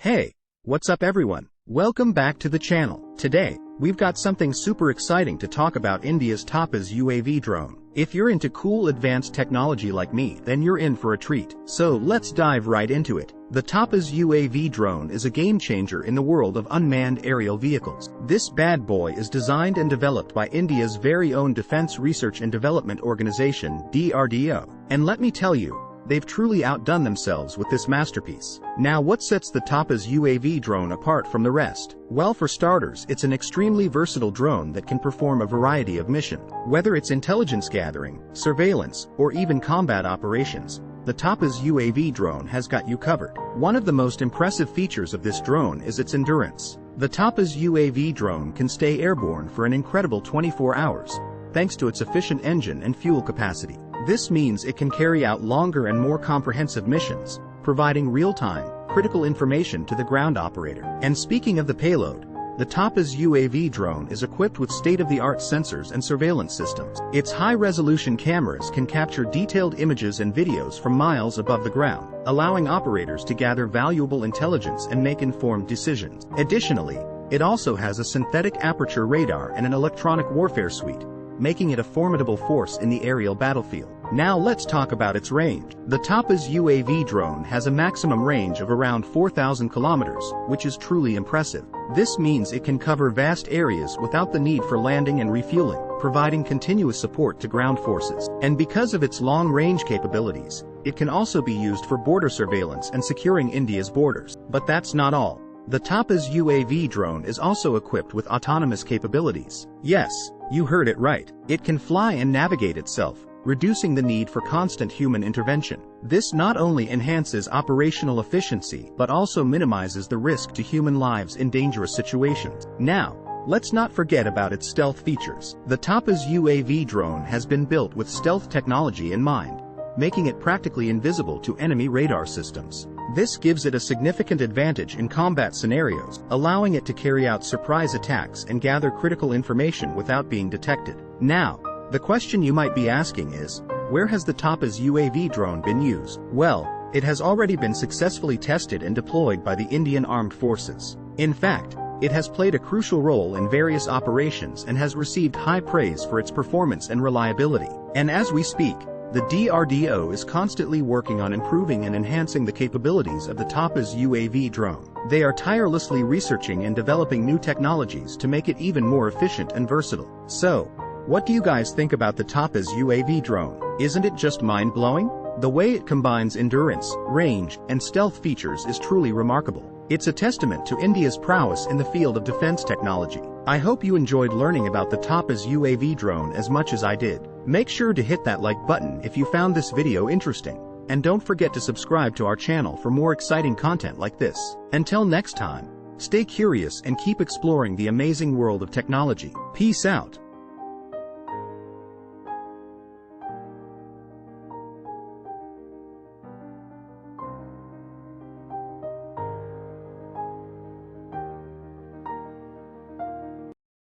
Hey, what's up everyone? Welcome back to the channel. Today, we've got something super exciting to talk about: India's Tapas UAV drone. If you're into cool advanced technology like me, then you're in for a treat. So let's dive right into it. The Tapas UAV drone is a game changer in the world of unmanned aerial vehicles. This bad boy is designed and developed by India's very own Defense Research and Development Organization, DRDO. And let me tell you, they've truly outdone themselves with this masterpiece. Now, what sets the Tapas UAV drone apart from the rest? Well, for starters, it's an extremely versatile drone that can perform a variety of missions. Whether it's intelligence gathering, surveillance, or even combat operations, the Tapas UAV drone has got you covered. One of the most impressive features of this drone is its endurance. The Tapas UAV drone can stay airborne for an incredible 24 hours, thanks to its efficient engine and fuel capacity. This means it can carry out longer and more comprehensive missions, providing real-time, critical information to the ground operator. And speaking of the payload, the Tapas UAV drone is equipped with state-of-the-art sensors and surveillance systems. Its high-resolution cameras can capture detailed images and videos from miles above the ground, allowing operators to gather valuable intelligence and make informed decisions. Additionally, it also has a synthetic aperture radar and an electronic warfare suite, making it a formidable force in the aerial battlefield. Now let's talk about its range. The Tapas UAV drone has a maximum range of around 4,000 kilometers, which is truly impressive. This means it can cover vast areas without the need for landing and refueling, providing continuous support to ground forces. And because of its long-range capabilities, it can also be used for border surveillance and securing India's borders. But that's not all. The Tapas UAV drone is also equipped with autonomous capabilities. Yes, you heard it right. It can fly and navigate itself, reducing the need for constant human intervention. This not only enhances operational efficiency but also minimizes the risk to human lives in dangerous situations. Now, let's not forget about its stealth features. The Tapas UAV drone has been built with stealth technology in mind, making it practically invisible to enemy radar systems. This gives it a significant advantage in combat scenarios, allowing it to carry out surprise attacks and gather critical information without being detected. Now, the question you might be asking is, where has the Tapas UAV drone been used? Well, it has already been successfully tested and deployed by the Indian Armed Forces. In fact, it has played a crucial role in various operations and has received high praise for its performance and reliability. And as we speak, the DRDO is constantly working on improving and enhancing the capabilities of the Tapas UAV drone. They are tirelessly researching and developing new technologies to make it even more efficient and versatile. So, what do you guys think about the Tapas UAV drone? Isn't it just mind-blowing? The way it combines endurance, range, and stealth features is truly remarkable. It's a testament to India's prowess in the field of defense technology. I hope you enjoyed learning about the Tapas UAV drone as much as I did. Make sure to hit that like button if you found this video interesting. And don't forget to subscribe to our channel for more exciting content like this. Until next time, stay curious and keep exploring the amazing world of technology. Peace out.